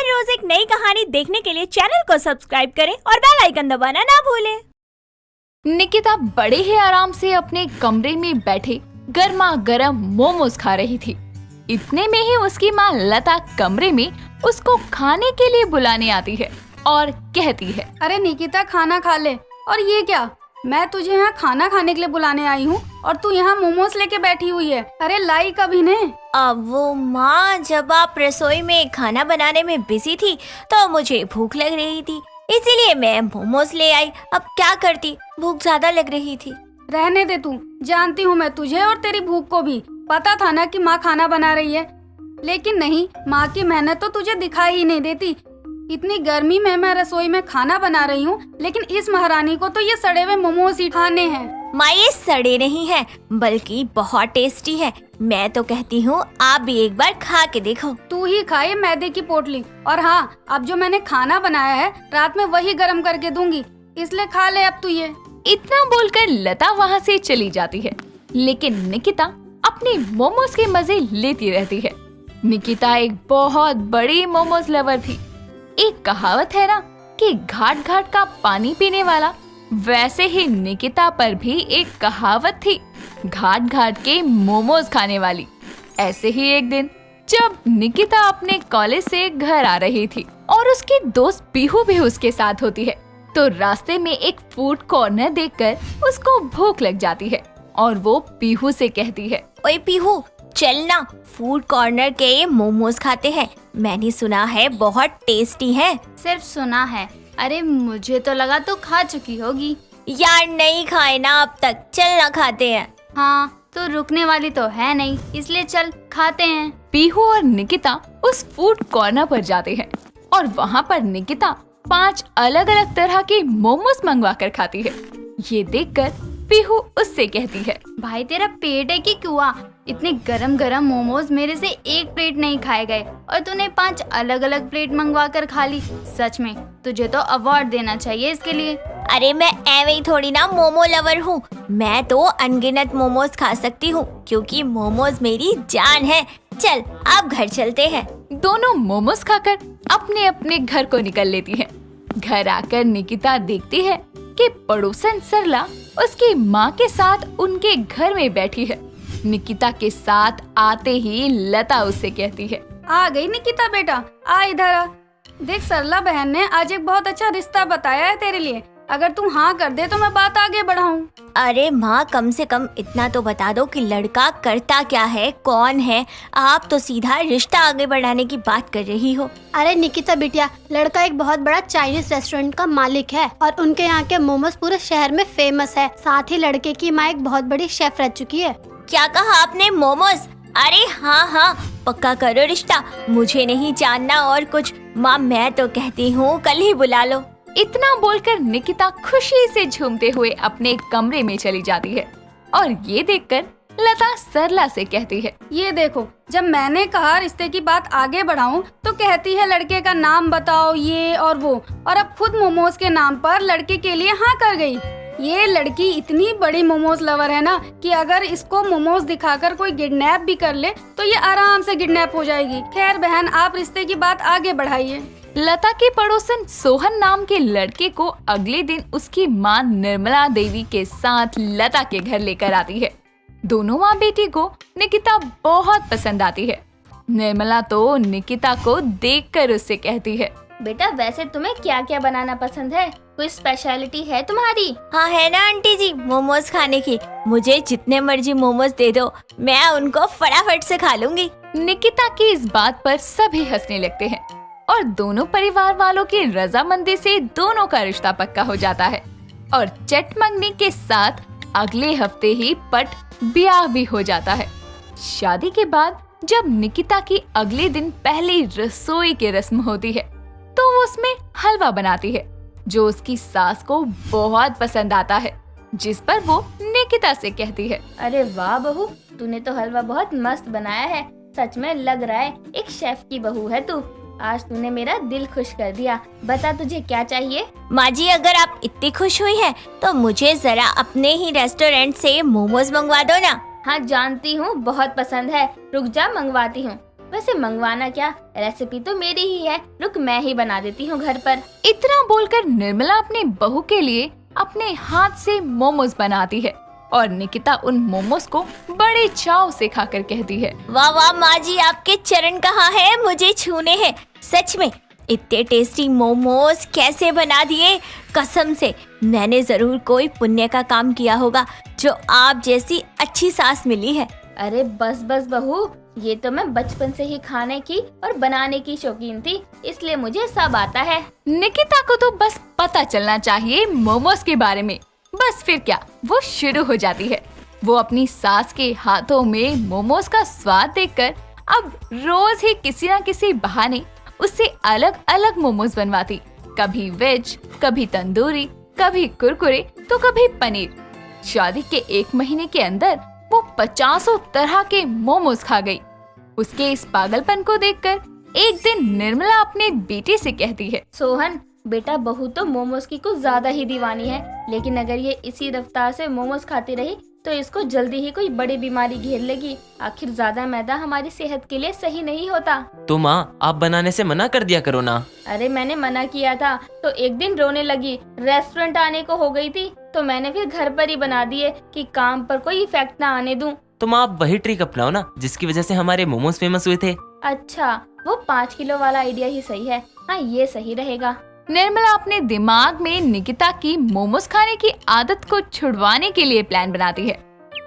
हर रोज एक नई कहानी देखने के लिए चैनल को सब्सक्राइब करें और बेल आइकन दबाना ना भूलें। निकिता बड़े ही आराम से अपने कमरे में बैठे गर्मा गर्म मोमोज खा रही थी। इतने में ही उसकी माँ लता कमरे में उसको खाने के लिए बुलाने आती है और कहती है, अरे निकिता खाना खा ले। और ये क्या, मैं तुझे यहाँ खाना खाने के लिए बुलाने आई हूँ और तू यहाँ मोमोज लेके बैठी हुई है। अरे लाई कभी ने। अब वो माँ, जब आप रसोई में खाना बनाने में बिजी थी तो मुझे भूख लग रही थी, इसीलिए मैं मोमोज ले आई। अब क्या करती, भूख ज्यादा लग रही थी। रहने दे, तू जानती हूँ मैं तुझे और तेरी भूख को भी। पता था ना कि माँ खाना बना रही है, लेकिन नहीं, माँ की मेहनत तो तुझे दिखाई ही नहीं देती। इतनी गर्मी में मैं रसोई में खाना बना रही हूँ, लेकिन इस महारानी को तो ये सड़े हुए मोमोज ही खाने हैं। माँ, ये सड़े नहीं है बल्कि बहुत टेस्टी है। मैं तो कहती हूँ आप भी एक बार खा के देखो। तू ही खाए मैदे की पोटली। और हाँ, अब जो मैंने खाना बनाया है रात में वही गर्म करके दूंगी, इसलिए खा ले अब तू ये। इतना बोलकर लता वहाँ से चली जाती है, लेकिन निकिता अपने मोमोज के मजे लेती रहती है। निकिता एक बहुत बड़ी मोमोज लवर थी। एक कहावत है ना कि घाट घाट का पानी पीने वाला, वैसे ही निकिता पर भी एक कहावत थी, घाट घाट के मोमोज खाने वाली। ऐसे ही एक दिन जब निकिता अपने कॉलेज से घर आ रही थी और उसकी दोस्त पीहू भी उसके साथ होती है, तो रास्ते में एक फूड कॉर्नर देखकर उसको भूख लग जाती है और वो पीहू से कहती है, ओए पीहू, चल ना, फूड कॉर्नर के ये मोमोज खाते हैं। मैंने सुना है बहुत टेस्टी है। सिर्फ सुना है, अरे मुझे तो लगा तू खा चुकी होगी। यार नहीं खाए ना अब तक, चल ना खाते हैं। हाँ, तो रुकने वाली तो है नहीं, इसलिए चल खाते हैं। पीहू और निकिता उस फूड कॉर्नर पर जाते हैं और वहाँ पर निकिता 5 अलग अलग तरह के मोमोज मंगवा कर खाती है। ये देखकर पीहू उससे कहती है, भाई तेरा पेट है कि कुआं? इतने गरम गरम मोमोज मेरे से एक प्लेट नहीं खाए गए और तूने 5 अलग अलग प्लेट मंगवा कर खा ली। सच में तुझे तो अवार्ड देना चाहिए इसके लिए। अरे मैं एवे ही थोड़ी ना मोमो लवर हूँ, मैं तो अनगिनत मोमोज खा सकती हूँ क्योंकि मोमोज मेरी जान है। चल अब घर चलते हैं। दोनों मोमोज खाकर अपने अपने घर को निकल लेती हैं। घर आकर निकिता देखती है कि पड़ोसन सरला उसकी माँ के साथ उनके घर में बैठी है। निकिता के साथ आते ही लता उससे कहती है, आ गई निकिता बेटा, आ इधर आ। देख, सरला बहन ने आज एक बहुत अच्छा रिश्ता बताया है तेरे लिए। अगर तू हाँ कर दे तो मैं बात आगे बढ़ाऊं। अरे माँ, कम से कम इतना तो बता दो कि लड़का करता क्या है, कौन है। आप तो सीधा रिश्ता आगे बढ़ाने की बात कर रही हो। अरे निकिता बिटिया, लड़का एक बहुत बड़ा चाइनीज रेस्टोरेंट का मालिक है और उनके यहाँ के मोमोज पूरे शहर में फेमस है। साथ ही लड़के की माँ एक बहुत बड़ी शेफ रह चुकी है। क्या कहा आपने, मोमोज? अरे हाँ, पक्का करो रिश्ता, मुझे नहीं जानना और कुछ। माँ मैं तो कहती हूँ कल ही बुला लो। इतना बोलकर निकिता खुशी से झूमते हुए अपने कमरे में चली जाती है और ये देखकर लता सरला से कहती है, ये देखो, जब मैंने कहा रिश्ते की बात आगे बढ़ाऊं तो कहती है लड़के का नाम बताओ, ये और वो, और अब खुद मोमोज के नाम पर लड़के के लिए हाँ कर गई। ये लड़की इतनी बड़ी मोमोज लवर है ना कि अगर इसको मोमोज दिखाकर कोई किडनैप भी कर ले तो ये आराम से किडनैप हो जाएगी। खैर बहन, आप रिश्ते की बात आगे बढ़ाइए। लता के पड़ोसन सोहन नाम के लड़के को अगले दिन उसकी माँ निर्मला देवी के साथ लता के घर लेकर आती है। दोनों माँ बेटी को निकिता बहुत पसंद आती है। निर्मला तो निकिता को देखकर उससे कहती है, बेटा वैसे तुम्हें क्या क्या बनाना पसंद है? कोई स्पेशलिटी है तुम्हारी? हाँ है ना आंटी जी, मोमोज खाने की। मुझे जितने मर्जी मोमोज दे दो, मैं उनको फटाफट से खा लूंगी। निकिता की इस बात पर सभी हंसने लगते हैं और दोनों परिवार वालों की रजामंदी से दोनों का रिश्ता पक्का हो जाता है और चट मंगनी के साथ अगले हफ्ते ही पट ब्याह भी हो जाता है। शादी के बाद जब निकिता की अगले दिन पहली रसोई की रस्म होती है तो वो उसमें हलवा बनाती है जो उसकी सास को बहुत पसंद आता है, जिस पर वो निकिता से कहती है, अरे वाह बहू, तूने तो हलवा बहुत मस्त बनाया है। सच में लग रहा है एक शेफ की बहू है तू। आज तूने मेरा दिल खुश कर दिया। बता तुझे क्या चाहिए? माँ जी, अगर आप इतनी खुश हुई है तो मुझे जरा अपने ही रेस्टोरेंट से मोमोज मंगवा दो ना। हाँ जानती हूँ, बहुत पसंद है। रुक जा, मंगवाती हूँ। वैसे मंगवाना क्या, रेसिपी तो मेरी ही है, रुक मैं ही बना देती हूँ घर पर। इतना बोलकर निर्मला अपनी बहू के लिए अपने हाथ से मोमोज बनाती है और निकिता उन मोमोज को बड़े चाव से खाकर कहती है, वाह वाह माँ जी, आपके चरण कहाँ है, मुझे छूने हैं। सच में इतने टेस्टी मोमोज कैसे बना दिए, कसम से मैंने जरूर कोई पुण्य का काम किया होगा जो आप जैसी अच्छी सास मिली है। अरे बस बस बहू, ये तो मैं बचपन से ही खाने की और बनाने की शौकीन थी, इसलिए मुझे सब आता है। निकिता को तो बस पता चलना चाहिए मोमोज के बारे में, बस फिर क्या वो शुरू हो जाती है। वो अपनी सास के हाथों में मोमोज का स्वाद देखकर अब रोज ही किसी न किसी बहाने उससे अलग अलग मोमोज बनवाती, कभी वेज, कभी तंदूरी, कभी कुरकुरे तो कभी पनीर। शादी के 1 महीने के अंदर वो 50 तरह के मोमोज खा गई। उसके इस पागलपन को देखकर एक दिन निर्मला अपने बेटे से कहती है, सोहन बेटा, बहू तो मोमोज की कुछ ज्यादा ही दीवानी है, लेकिन अगर ये इसी रफ्तार से मोमोज खाती रही तो इसको जल्दी ही कोई बड़ी बीमारी घेर लेगी। आखिर ज्यादा मैदा हमारी सेहत के लिए सही नहीं होता। तो माँ, आप बनाने से मना कर दिया करो ना। अरे मैंने मना किया था तो एक दिन रोने लगी, रेस्टोरेंट आने को हो गई थी, तो मैंने फिर घर पर ही बना दिए कि काम पर कोई इफेक्ट ना आने दूं। तो माँ, आप वही ट्रिक अपनाओ ना जिसकी वजह से हमारे मोमोज फेमस हुए थे। अच्छा, वो 5 किलो वाला आइडिया ही सही है। हाँ, ये सही रहेगा। निर्मला अपने दिमाग में निकिता की मोमोज खाने की आदत को छुड़वाने के लिए प्लान बनाती है।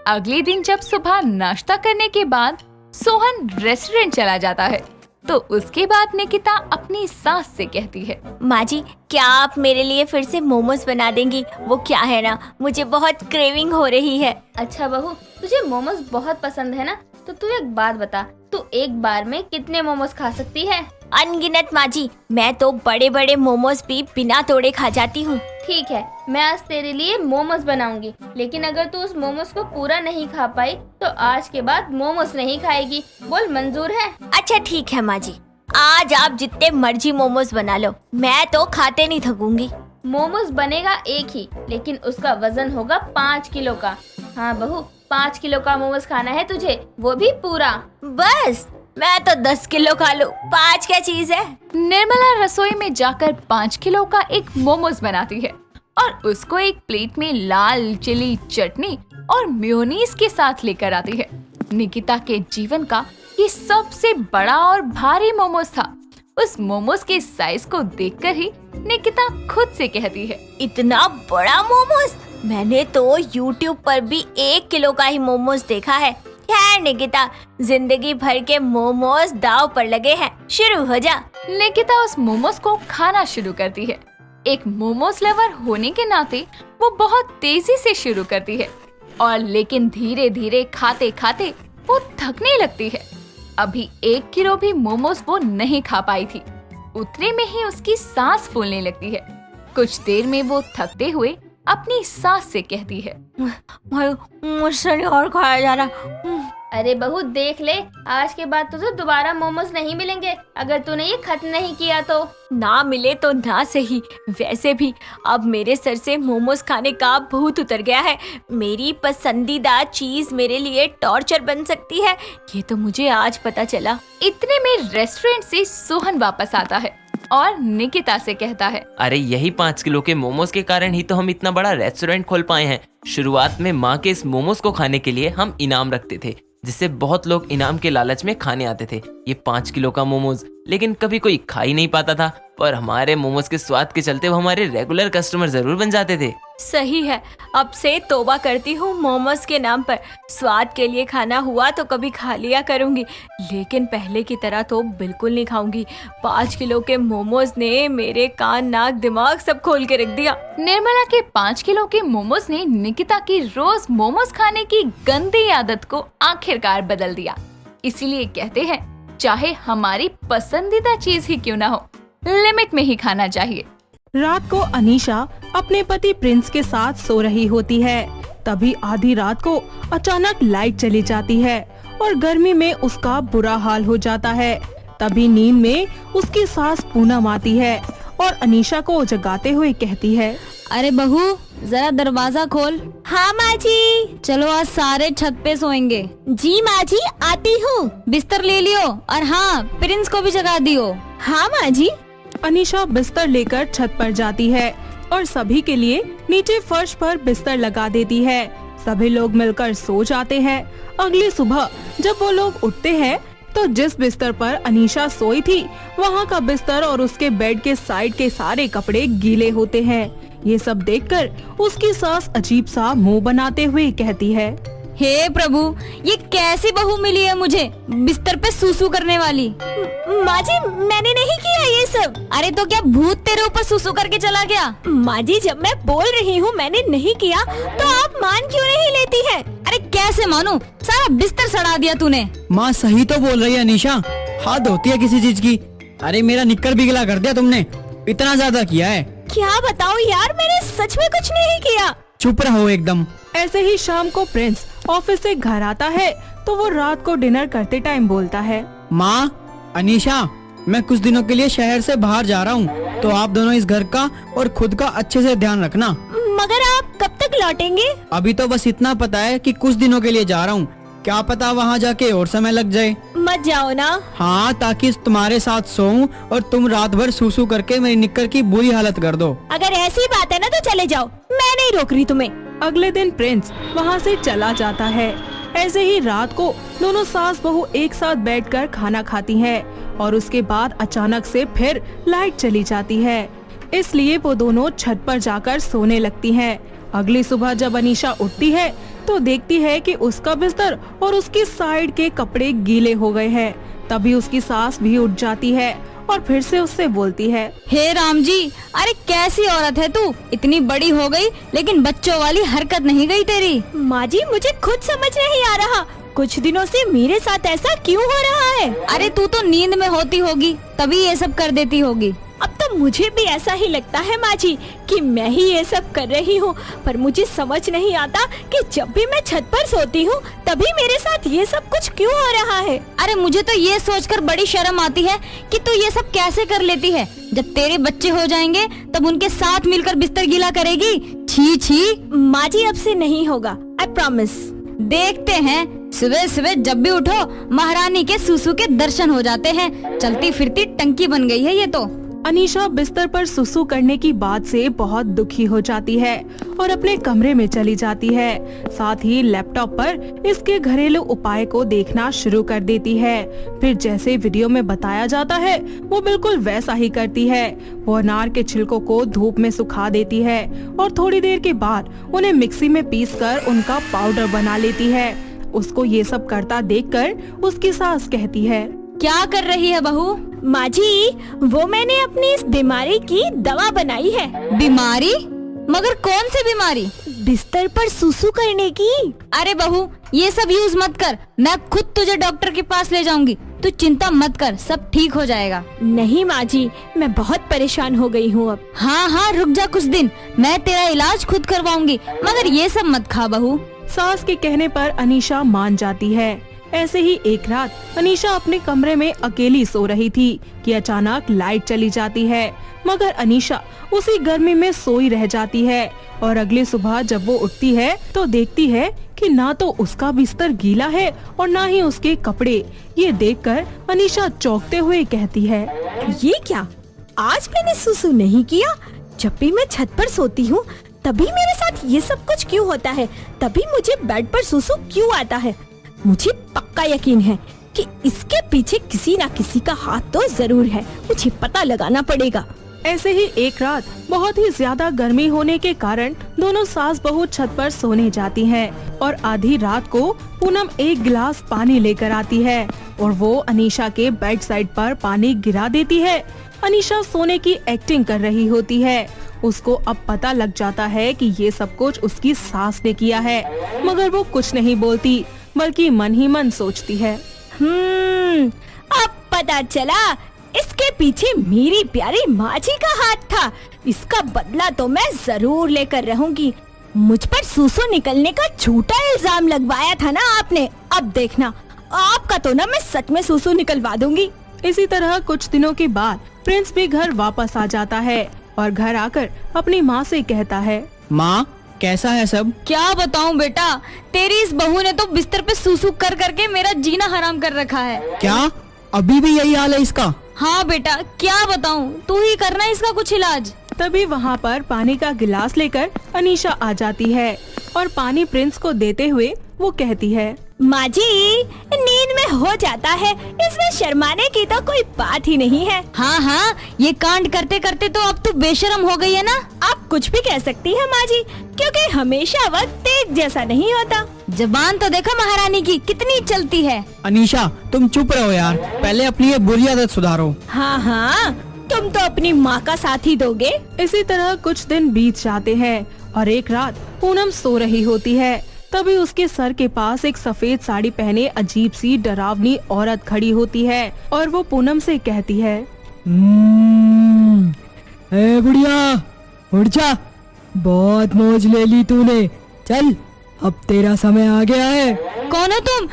अगले दिन जब सुबह नाश्ता करने के बाद सोहन रेस्टोरेंट चला जाता है तो उसके बाद निकिता अपनी सास से कहती है, माँ जी, क्या आप मेरे लिए फिर से मोमोज बना देंगी? वो क्या है ना, मुझे बहुत क्रेविंग हो रही है। अच्छा बहू, तुझे मोमोज बहुत पसंद है ना, तो तू एक बात बता, तू एक बार में कितने मोमोज खा सकती है? अनगिनत माँ जी, मैं तो बड़े बड़े मोमोज भी बिना तोड़े खा जाती हूँ। ठीक है, मैं आज तेरे लिए मोमोज बनाऊंगी, लेकिन अगर तू उस मोमोज को पूरा नहीं खा पाई तो आज के बाद मोमोज नहीं खाएगी। बोल, मंजूर है? अच्छा ठीक है माँ जी, आज आप जितने मर्जी मोमोज बना लो, मैं तो खाते नहीं थकूंगी। मोमोज बनेगा एक ही, लेकिन उसका वजन होगा 5 किलो का। हाँ बहू, 5 किलो का मोमोज खाना है तुझे, वो भी पूरा। बस, मैं तो 10 किलो खा लूं, 5 क्या चीज है। निर्मला रसोई में जाकर 5 किलो का एक मोमोज बनाती है और उसको एक प्लेट में लाल चिली चटनी और मेयोनीज के साथ लेकर आती है। निकिता के जीवन का ये सबसे बड़ा और भारी मोमोज था। उस मोमोज के साइज को देखकर ही निकिता खुद से कहती है, इतना बड़ा मोमोज? मैंने तो YouTube पर भी 1 किलो का ही मोमोज देखा है। खैर निकिता, जिंदगी भर के मोमोज दाव पर लगे हैं, शुरू हो जा। निकिता उस मोमोज को खाना शुरू करती है। एक मोमोज लवर होने के नाते वो बहुत तेजी से शुरू करती है और लेकिन धीरे धीरे खाते खाते वो थकने लगती है। अभी 1 किलो भी मोमोज वो नहीं खा पाई थी। उतने में ही उसकी सांस फूलने लगती है। कुछ देर में वो थकते हुए अपनी सास से कहती है, मुझसे नहीं और खाया जा रहा। अरे बहू देख ले, आज के बाद तुझे दोबारा मोमोज नहीं मिलेंगे अगर तूने ये खत्म नहीं किया तो। ना मिले तो ना सही, वैसे भी अब मेरे सर से मोमोज खाने का भूत उतर गया है। मेरी पसंदीदा चीज मेरे लिए टॉर्चर बन सकती है, ये तो मुझे आज पता चला। इतने में रेस्टोरेंट से सोहन वापस आता है और निकिता से कहता है, अरे यही 5 किलो के मोमोज के कारण ही तो हम इतना बड़ा रेस्टोरेंट खोल पाए हैं। शुरुआत में माँ के इस मोमोज को खाने के लिए हम इनाम रखते थे, जिससे बहुत लोग इनाम के लालच में खाने आते थे ये 5 किलो का मोमोज, लेकिन कभी कोई खा ही नहीं पाता था। और हमारे मोमोज के स्वाद के चलते वो हमारे रेगुलर कस्टमर जरूर बन जाते थे। सही है, अब से तौबा करती हूँ मोमोज के नाम पर। स्वाद के लिए खाना हुआ तो कभी खा लिया करूँगी, लेकिन पहले की तरह तो बिल्कुल नहीं खाऊंगी। 5 किलो के मोमोज ने मेरे कान नाक दिमाग सब खोल के रख दिया। निर्मला के 5 किलो के मोमोज ने निकिता की रोज मोमोज खाने की गंदी आदत को आखिरकार बदल दिया। इसीलिए कहते हैं, चाहे हमारी पसंदीदा चीज ही क्यों ना हो, लिमिट में ही खाना चाहिए। रात को अनीशा अपने पति प्रिंस के साथ सो रही होती है। तभी आधी रात को अचानक लाइट चली जाती है और गर्मी में उसका बुरा हाल हो जाता है। तभी नींद में उसकी सास पूनम आती है और अनीशा को जगाते हुए कहती है, अरे बहू, जरा दरवाजा खोल। हाँ माँ जी। चलो आज सारे छत पे सोएंगे। जी माँ जी, आती हूँ। बिस्तर ले लियो और हाँ प्रिंस को भी जगा दियो। हाँ माँ जी। अनीशा बिस्तर लेकर छत पर जाती है और सभी के लिए नीचे फर्श पर बिस्तर लगा देती है। सभी लोग मिलकर सो जाते हैं। अगली सुबह जब वो लोग उठते हैं तो जिस बिस्तर पर अनीशा सोई थी वहाँ का बिस्तर और उसके बेड के साइड के सारे कपड़े गीले होते हैं। ये सब देखकर उसकी सास अजीब सा मुंह बनाते हुए कहती है, हे प्रभु, ये कैसी बहू मिली है मुझे, बिस्तर पे सूसू करने वाली। माँ जी, मैंने नहीं किया ये सब। अरे तो क्या भूत तेरे ऊपर सूसू करके चला गया? माँ जी, जब मैं बोल रही हूँ मैंने नहीं किया तो आप मान क्यों नहीं लेती हैं? अरे कैसे मानूं, सारा बिस्तर सड़ा दिया तूने। माँ सही तो बोल रही है अनीशा, हाथ होती है किसी चीज की। अरे मेरा निक्कर भी गीला कर दिया तुमने, इतना ज्यादा किया है। क्या बताऊँ यार, मैंने सच में कुछ नहीं किया। चुप रहो एकदम। ऐसे ही शाम को प्रिंस ऑफिस से घर आता है तो वो रात को डिनर करते टाइम बोलता है, माँ, अनीशा, मैं कुछ दिनों के लिए शहर से बाहर जा रहा हूँ, तो आप दोनों इस घर का और खुद का अच्छे से ध्यान रखना। मगर आप कब तक लौटेंगे? अभी तो बस इतना पता है कि कुछ दिनों के लिए जा रहा हूँ, क्या पता वहाँ जाके और समय लग जाए। मत जाओ ना। हाँ, ताकि तुम्हारे साथ सोऊं और तुम रात भर सूसू करके मेरी निक्कर की बुरी हालत कर दो। अगर ऐसी बात है ना तो चले जाओ, मैं नहीं रोक रही तुम्हें। अगले दिन प्रिंस वहाँ से चला जाता है। ऐसे ही रात को दोनों सास बहू एक साथ बैठकर खाना खाती हैं और उसके बाद अचानक से फिर लाइट चली जाती है, इसलिए वो दोनों छत पर जाकर सोने लगती हैं। अगली सुबह जब अनीशा उठती है तो देखती है कि उसका बिस्तर और उसकी साइड के कपड़े गीले हो गए हैं। तभी उसकी सास भी उठ जाती है और फिर से उससे बोलती है, हे राम जी, अरे कैसी औरत है तू, इतनी बड़ी हो गई लेकिन बच्चों वाली हरकत नहीं गई तेरी। माँ जी, मुझे खुद समझ नहीं आ रहा, कुछ दिनों से मेरे साथ ऐसा क्यों हो रहा है? अरे तू तो नींद में होती होगी, तभी ये सब कर देती होगी। अब तो मुझे भी ऐसा ही लगता है माँ जी कि मैं ही ये सब कर रही हूँ, पर मुझे समझ नहीं आता कि जब भी मैं छत पर सोती हूँ तभी मेरे साथ ये सब कुछ क्यों हो रहा है। अरे मुझे तो ये सोचकर बड़ी शर्म आती है कि तू ये सब कैसे कर लेती है। जब तेरे बच्चे हो जाएंगे तब उनके साथ मिलकर बिस्तर गीला करेगी। छी छी। माँ जी, अब से नहीं होगा, आई प्रॉमिस। देखते हैं, सुबह सुबह जब भी उठो महारानी के सूसू के दर्शन हो जाते हैं। चलती फिरती टंकी बन गई है ये तो। अनीशा बिस्तर पर सुसु करने की बात से बहुत दुखी हो जाती है और अपने कमरे में चली जाती है। साथ ही लैपटॉप पर इसके घरेलू उपाय को देखना शुरू कर देती है। फिर जैसे वीडियो में बताया जाता है वो बिल्कुल वैसा ही करती है। वो अनार के छिलकों को धूप में सुखा देती है और थोड़ी देर के बाद उन्हें मिक्सी में पीसकर उनका पाउडर बना लेती है। उसको ये सब करता देखकर उसकी सास कहती है, क्या कर रही है बहू? माँ जी, वो मैंने अपनी इस बीमारी की दवा बनाई है। बीमारी? मगर कौन सी बीमारी? बिस्तर पर सुसु करने की। अरे बहू, ये सब यूज मत कर, मैं खुद तुझे डॉक्टर के पास ले जाऊंगी। तू चिंता मत कर, सब ठीक हो जाएगा। नहीं माँ जी, मैं बहुत परेशान हो गई हूँ अब। हाँ हाँ, रुक जा कुछ दिन, मैं तेरा इलाज खुद करवाऊंगी, मगर ये सब मत खा बहू। सास के कहने पर अनीशा मान जाती है। ऐसे ही एक रात अनीशा अपने कमरे में अकेली सो रही थी कि अचानक लाइट चली जाती है, मगर अनीशा उसी गर्मी में सोई रह जाती है। और अगली सुबह जब वो उठती है तो देखती है कि ना तो उसका बिस्तर गीला है और ना ही उसके कपड़े। ये देखकर अनीशा चौंकते हुए कहती है, ये क्या, आज मैंने सुसु नहीं किया? जब भी मैं छत पर सोती हूँ तभी मेरे साथ ये सब कुछ क्यों होता है? तभी मुझे बेड पर सुसु क्यों आता है? मुझे पक्का यकीन है कि इसके पीछे किसी ना किसी का हाथ तो जरूर है, मुझे पता लगाना पड़ेगा। ऐसे ही एक रात बहुत ही ज्यादा गर्मी होने के कारण दोनों सास बहू छत पर सोने जाती हैं और आधी रात को पूनम एक गिलास पानी लेकर आती है और वो अनीशा के बेड साइड पर पानी गिरा देती है। अनीशा सोने की एक्टिंग कर रही होती है। उसको अब पता लग जाता है कि ये सब कुछ उसकी सास ने किया है, मगर वो कुछ नहीं बोलती बल्कि मन ही मन सोचती है, अब पता चला इसके पीछे मेरी प्यारी माँ जी का हाथ था। इसका बदला तो मैं जरूर लेकर रहूंगी। मुझ पर सूसू निकलने का झूठा इल्जाम लगवाया था ना आपने, अब देखना आपका तो ना मैं सच में सूसू निकलवा दूंगी। इसी तरह कुछ दिनों के बाद प्रिंस भी घर वापस आ जाता है और घर आकर अपनी माँ से कहता है, माँ कैसा है सब? क्या बताऊं बेटा, तेरी इस बहू ने तो बिस्तर पे सूसू कर करके मेरा जीना हराम कर रखा है। क्या अभी भी यही हाल है इसका? हाँ बेटा, क्या बताऊं, तू ही करना इसका कुछ इलाज। तभी वहाँ पर पानी का गिलास लेकर अनीशा आ जाती है और पानी प्रिंस को देते हुए वो कहती है, माँ जी, नींद में हो जाता है, इसमें शर्माने की तो कोई बात ही नहीं है। हाँ हाँ, ये कांड करते करते तो अब तू बेशरम हो गई है ना। आप कुछ भी कह सकती हैं माँ जी, क्योंकि हमेशा वक्त तेज जैसा नहीं होता। जबान तो देखो महारानी की कितनी चलती है। अनीशा तुम चुप रहो यार, पहले अपनी ये बुरी आदत सुधारो। हाँ हाँ, तुम तो अपनी माँ का साथ ही दोगे। इसी तरह कुछ दिन बीत जाते हैं और एक रात पूनम सो रही होती है। तभी उसके सर के पास एक सफेद साड़ी पहने अजीब सी डरावनी औरत खड़ी होती है और वो पूनम से कहती है, ए बुढ़िया उठ जा, बहुत मौज ले ली तूने, चल अब तेरा समय आ गया है। कौन हो तुम?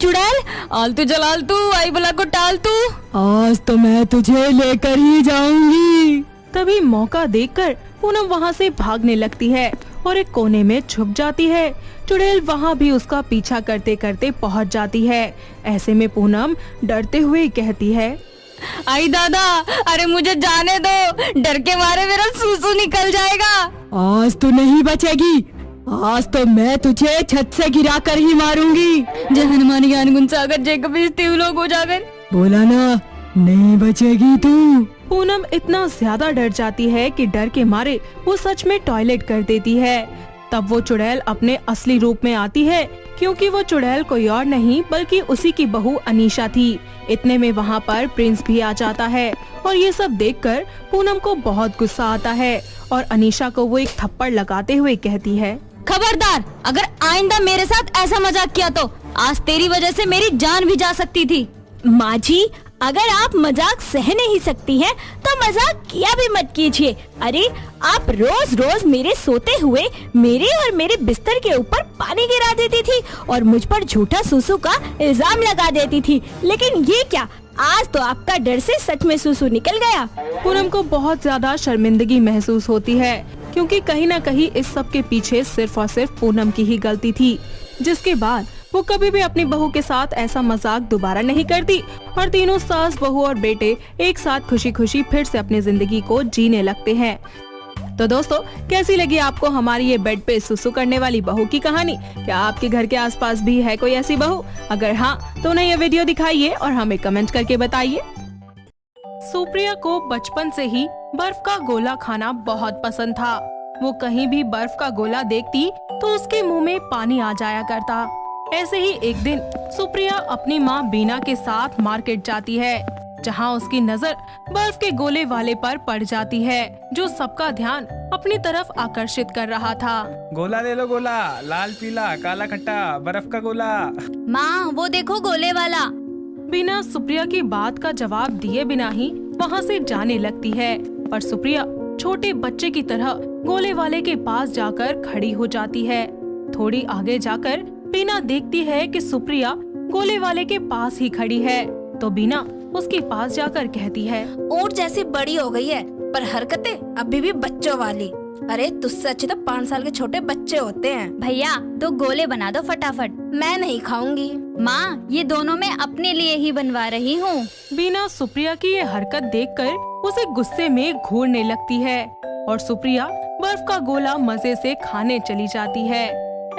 चुड़ैल? आलतू जलालतू, आई बला को टालतू। आज तो मैं तुझे लेकर ही जाऊंगी। तभी मौका देखकर पूनम वहाँ से भागने लगती है और एक कोने में छुप जाती है। चुड़ैल वहाँ भी उसका पीछा करते करते पहुँच जाती है। ऐसे में पूनम डरते हुए कहती है, आई दादा, अरे मुझे जाने दो, डर के मारे मेरा सूसू निकल जाएगा। आज तू नहीं बचेगी, आज तो मैं तुझे छत से गिरा कर ही मारूंगी। जय हनुमान ज्ञान गुण सागर, जय कबीर तिहु लोक उजागर। बोला ना नहीं बचेगी तू। पूनम इतना ज्यादा डर जाती है कि डर के मारे वो सच में टॉयलेट कर देती है। तब वो चुड़ैल अपने असली रूप में आती है, क्योंकि वो चुड़ैल कोई और नहीं बल्कि उसी की बहू अनीशा थी। इतने में वहाँ पर प्रिंस भी आ जाता है और ये सब देखकर पूनम को बहुत गुस्सा आता है और अनीशा को वो एक थप्पड़ लगाते हुए कहती है, खबरदार, अगर आइंदा मेरे साथ ऐसा मजाक किया तो आज तेरी वजह से मेरी जान भी जा सकती थी। माँ जी, अगर आप मजाक सह नहीं सकती हैं, तो मजाक किया भी मत कीजिए। अरे आप रोज रोज मेरे सोते हुए मेरे और मेरे बिस्तर के ऊपर पानी गिरा देती थी और मुझ पर झूठा सूसू का इल्जाम लगा देती थी, लेकिन ये क्या, आज तो आपका डर से सच में सूसू निकल गया। पूनम को बहुत ज्यादा शर्मिंदगी महसूस होती है, क्योंकि कहीं न कहीं इस सब के पीछे सिर्फ और सिर्फ पूनम की ही गलती थी, जिसके बाद वो कभी भी अपनी बहू के साथ ऐसा मजाक दोबारा नहीं करती और तीनों सास, बहू और बेटे एक साथ खुशी खुशी फिर से अपनी जिंदगी को जीने लगते हैं। तो दोस्तों, कैसी लगी आपको हमारी ये बेड पे सुसु करने वाली बहू की कहानी? क्या आपके घर के आसपास भी है कोई ऐसी बहू? अगर हाँ, तो उन्हें ये वीडियो दिखाइए और हमें कमेंट करके बताइए। सुप्रिया को बचपन से ही बर्फ का गोला खाना बहुत पसंद था। वो कहीं भी बर्फ का गोला देखती तो उसके मुंह में पानी आ जाया करता। ऐसे ही एक दिन सुप्रिया अपनी माँ बीना के साथ मार्केट जाती है, जहाँ उसकी नजर बर्फ के गोले वाले पर पड़ जाती है, जो सबका ध्यान अपनी तरफ आकर्षित कर रहा था। गोला ले लो, गोला, लाल पीला काला खट्टा बर्फ का गोला। माँ वो देखो गोले वाला। बीना सुप्रिया की बात का जवाब दिए बिना ही वहाँ से जाने लगती है और सुप्रिया छोटे बच्चे की तरह गोले वाले के पास जाकर खड़ी हो जाती है। थोड़ी आगे जाकर बीना देखती है कि सुप्रिया गोले वाले के पास ही खड़ी है, तो बीना उसके पास जाकर कहती है, ऊंट जैसी बड़ी हो गई है, पर हरकतें अभी भी बच्चों वाली। अरे तुझसे अच्छे तो 5 साल के छोटे बच्चे होते हैं। भैया तो गोले बना दो फटाफट। मैं नहीं खाऊंगी। माँ ये दोनों मैं अपने लिए ही बनवा रही हूँ। बीना सुप्रिया की ये हरकत देखकर उसे गुस्से में घूरने लगती है और सुप्रिया बर्फ का गोला मजे से खाने चली जाती है।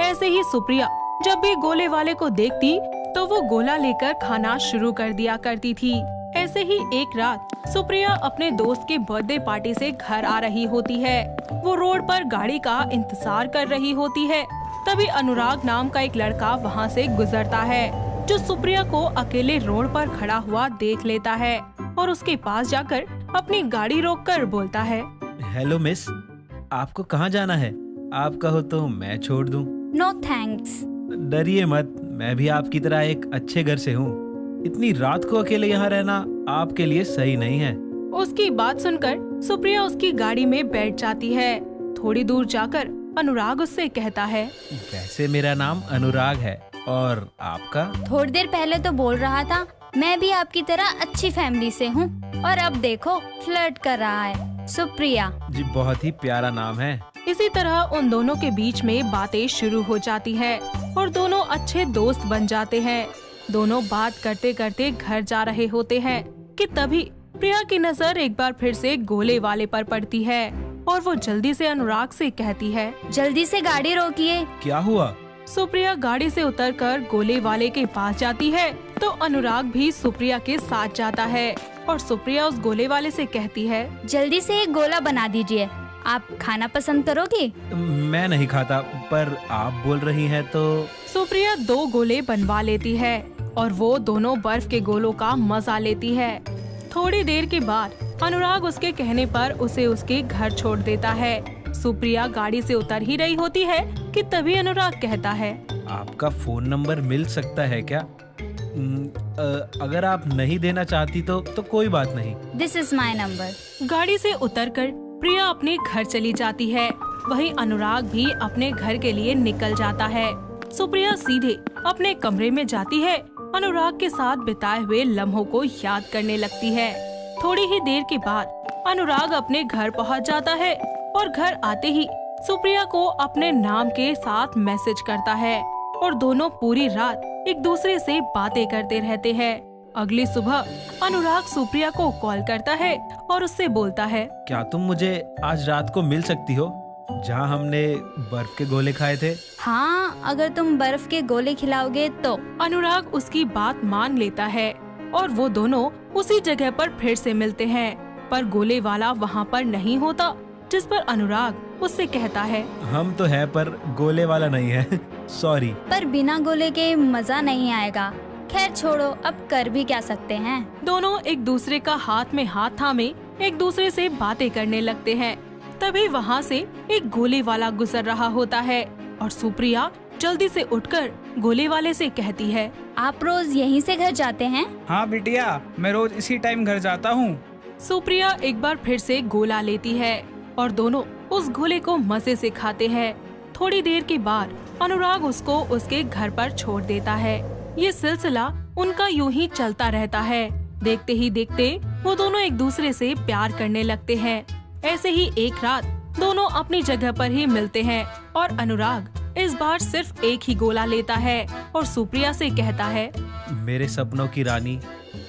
ऐसे ही सुप्रिया जब भी गोले वाले को देखती तो वो गोला लेकर खाना शुरू कर दिया करती थी। ऐसे ही एक रात सुप्रिया अपने दोस्त के बर्थडे पार्टी से घर आ रही होती है। वो रोड पर गाड़ी का इंतजार कर रही होती है। तभी अनुराग नाम का एक लड़का वहाँ से गुजरता है, जो सुप्रिया को अकेले रोड पर खड़ा हुआ देख लेता है और उसके पास जाकर अपनी गाड़ी रोककर बोलता है, हेलो मिस, आपको कहाँ जाना है? आप कहो तो मैं छोड़ दूं। No thanks. डरिए मत, मैं भी आपकी तरह एक अच्छे घर से हूँ। इतनी रात को अकेले यहाँ रहना आपके लिए सही नहीं है। उसकी बात सुनकर सुप्रिया उसकी गाड़ी में बैठ जाती है। थोड़ी दूर जाकर अनुराग उससे कहता है, वैसे मेरा नाम अनुराग है, और आपका? थोड़ी देर पहले तो बोल रहा था मैं भी आपकी तरह अच्छी फैमिली से हूँ, और अब देखो फ्लर्ट कर रहा है। सुप्रिया जी बहुत ही प्यारा नाम है। इसी तरह उन दोनों के बीच में बातें शुरू हो जाती है और दोनों अच्छे दोस्त बन जाते हैं। दोनों बात करते करते घर जा रहे होते हैं कि तभी प्रिया की नजर एक बार फिर से गोले वाले पर पड़ती है और वो जल्दी से अनुराग से कहती है, जल्दी से गाड़ी रोकिए। क्या हुआ? सुप्रिया गाड़ी से उतरकर गोले वाले के पास जाती है तो अनुराग भी सुप्रिया के साथ जाता है और सुप्रिया उस गोले वाले से कहती है, जल्दी से एक गोला बना दीजिए। आप खाना पसंद करोगे? मैं नहीं खाता, पर आप बोल रही हैं तो। सुप्रिया 2 गोले बनवा लेती है और वो दोनों बर्फ के गोलों का मजा लेती है। थोड़ी देर के बाद अनुराग उसके कहने पर उसे उसके घर छोड़ देता है। सुप्रिया गाड़ी से उतर ही रही होती है कि तभी अनुराग कहता है, आपका फोन नंबर मिल सकता है क्या? अगर आप नहीं देना चाहती तो कोई बात नहीं। This is my number. गाड़ी से उतरकर प्रिया अपने घर चली जाती है। वहीं अनुराग भी अपने घर के लिए निकल जाता है। सुप्रिया सीधे अपने कमरे में जाती है। अनुराग के साथ बिताए हुए लम्हों को याद करने लगती है। थोड़ी ही देर के बाद अनुराग अपने घर पहुंच जाता है और घर आते ही सुप्रिया को अपने नाम के साथ मैसेज करता है और दोनों पूरी रात एक दूसरे से बातें करते रहते हैं। अगली सुबह अनुराग सुप्रिया को कॉल करता है और उससे बोलता है, क्या तुम मुझे आज रात को मिल सकती हो जहाँ हमने बर्फ के गोले खाए थे? हाँ, अगर तुम बर्फ के गोले खिलाओगे तो। अनुराग उसकी बात मान लेता है और वो दोनों उसी जगह पर फिर से मिलते हैं, पर गोले वाला वहाँ पर नहीं होता, जिस पर अनुराग उससे कहता है, हम तो है पर गोले वाला नहीं है। सॉरी। पर बिना गोले के मजा नहीं आएगा। खैर छोड़ो, अब कर भी क्या सकते हैं। दोनों एक दूसरे का हाथ में हाथ थामे एक दूसरे से बातें करने लगते हैं। तभी वहाँ से एक गोले वाला गुजर रहा होता है और सुप्रिया जल्दी से उठकर गोले वाले से कहती है, आप रोज यहीं से घर जाते हैं? हाँ बिटिया, मैं रोज इसी टाइम घर जाता हूँ। सुप्रिया एक बार फिर से गोला लेती है और दोनों उस गोले को मजे से खाते हैं। थोड़ी देर के बाद अनुराग उसको उसके घर पर छोड़ देता है। ये सिलसिला उनका यूं ही चलता रहता है। देखते ही देखते वो दोनों एक दूसरे से प्यार करने लगते हैं। ऐसे ही एक रात दोनों अपनी जगह पर ही मिलते हैं और अनुराग इस बार सिर्फ एक ही गोला लेता है और सुप्रिया से कहता है, मेरे सपनों की रानी,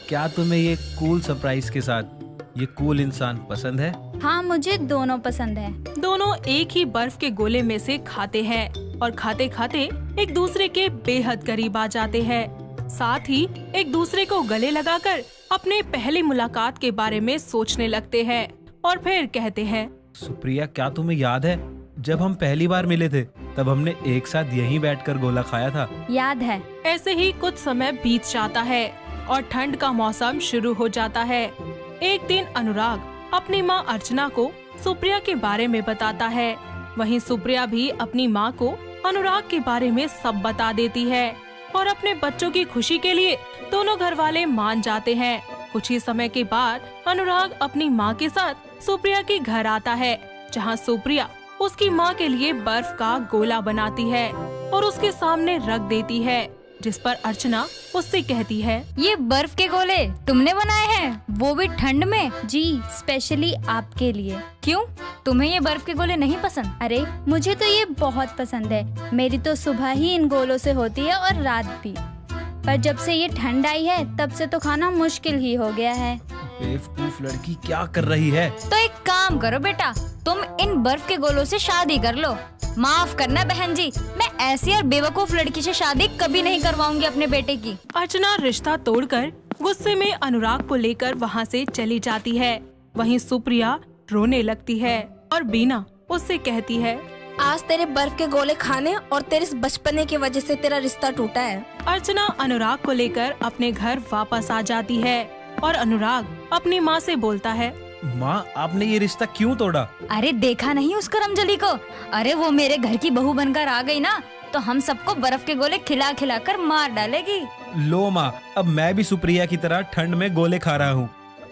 क्या तुम्हें ये कूल सरप्राइज के साथ ये कूल इंसान पसंद है? हाँ, मुझे दोनों पसंद है। दोनों एक ही बर्फ के गोले में से खाते हैं और खाते खाते एक दूसरे के बेहद करीब आ जाते हैं। साथ ही एक दूसरे को गले लगाकर अपने पहली मुलाकात के बारे में सोचने लगते हैं और फिर कहते हैं, सुप्रिया, क्या तुम्हें याद है जब हम पहली बार मिले थे तब हमने एक साथ यहीं बैठकर गोला खाया था? याद है। ऐसे ही कुछ समय बीत जाता है और ठंड का मौसम शुरू हो जाता है। एक दिन अनुराग अपनी माँ अर्चना को सुप्रिया के बारे में बताता है। वहीं सुप्रिया भी अपनी माँ को अनुराग के बारे में सब बता देती है और अपने बच्चों की खुशी के लिए दोनों घर वाले मान जाते हैं। कुछ ही समय के बाद अनुराग अपनी माँ के साथ सुप्रिया के घर आता है, जहाँ सुप्रिया उसकी माँ के लिए बर्फ का गोला बनाती है और उसके सामने रख देती है, जिस पर अर्चना उससे कहती है, ये बर्फ के गोले तुमने बनाए हैं, वो भी ठंड में? जी, स्पेशली आपके लिए। क्यों, तुम्हें ये बर्फ के गोले नहीं पसंद? अरे मुझे तो ये बहुत पसंद है। मेरी तो सुबह ही इन गोलों से होती है और रात भी, पर जब से ये ठंड आई है तब से तो खाना मुश्किल ही हो गया है। बेवकूफ लड़की क्या कर रही है? तो एक काम करो बेटा, तुम इन बर्फ के गोलों से शादी कर लो। माफ करना बहन जी, मैं ऐसी और बेवकूफ लड़की से शादी कभी नहीं करवाऊंगी अपने बेटे की। अर्चना रिश्ता तोड़कर गुस्से में अनुराग को लेकर वहाँ से चली जाती है। वहीं सुप्रिया रोने लगती है और बीना उससे कहती है, आज तेरे बर्फ के गोले खाने और तेरे इस बचपने की वजह से तेरा रिश्ता टूटा है। अर्चना अनुराग को लेकर अपने घर वापस आ जाती है और अनुराग अपनी माँ से बोलता है, माँ, आपने ये रिश्ता क्यों तोड़ा? अरे देखा नहीं उस करमजली को? अरे वो मेरे घर की बहू बनकर आ गई ना, तो हम सबको बर्फ के गोले खिला खिला कर मार डालेगी। लो माँ, अब मैं भी सुप्रिया की तरह ठंड में गोले खा रहा हूँ।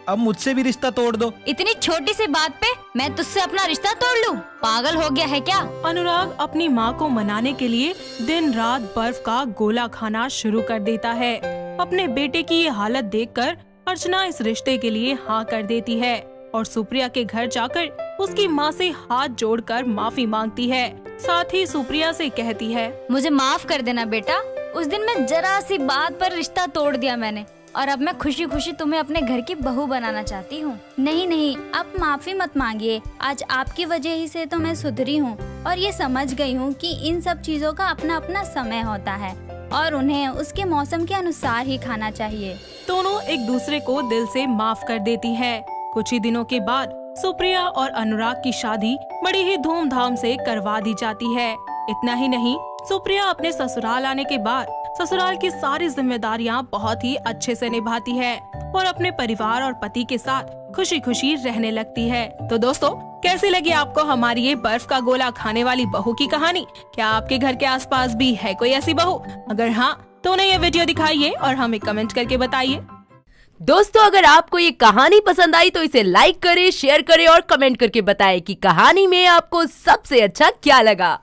अब मुझसे भी रिश्ता तोड़ दो। इतनी छोटी सी बात पे मैं तुझसे अपना रिश्ता तोड़ लूं? पागल हो गया है क्या? अनुराग अपनी माँ को मनाने के लिए दिन रात बर्फ का गोला खाना शुरू कर देता है। अपने बेटे की ये हालत देखकर अर्चना इस रिश्ते के लिए हाँ कर देती है और सुप्रिया के घर जाकर उसकी माँ से हाथ जोड़कर माफी मांगती है। साथ ही सुप्रिया से कहती है, मुझे माफ कर देना बेटा, उस दिन मैं जरा सी बात पर रिश्ता तोड़ दिया मैंने, और अब मैं खुशी खुशी तुम्हें अपने घर की बहू बनाना चाहती हूँ। नहीं नहीं, आप माफी मत मांगिए। आज आपकी वजह ही से तो मैं सुधरी हूँ और ये समझ गई हूँ कि इन सब चीजों का अपना अपना समय होता है और उन्हें उसके मौसम के अनुसार ही खाना चाहिए। दोनों एक दूसरे को दिल से माफ कर देती है। कुछ ही दिनों के बाद सुप्रिया और अनुराग की शादी बड़ी ही धूमधाम से करवा दी जाती है। इतना ही नहीं, सुप्रिया अपने ससुराल आने के बाद ससुराल की सारी जिम्मेदारियां बहुत ही अच्छे से निभाती है और अपने परिवार और पति के साथ खुशी खुशी रहने लगती है। तो दोस्तों, कैसी लगी आपको हमारी ये बर्फ का गोला खाने वाली बहू की कहानी? क्या आपके घर के आसपास भी है कोई ऐसी बहू? अगर हाँ, तो उन्हें ये वीडियो दिखाइए और हमें कमेंट करके बताइए। दोस्तों, अगर आपको ये कहानी पसंद आई तो इसे लाइक करें, शेयर करें और कमेंट करके बताएं कि कहानी में आपको सबसे अच्छा क्या लगा।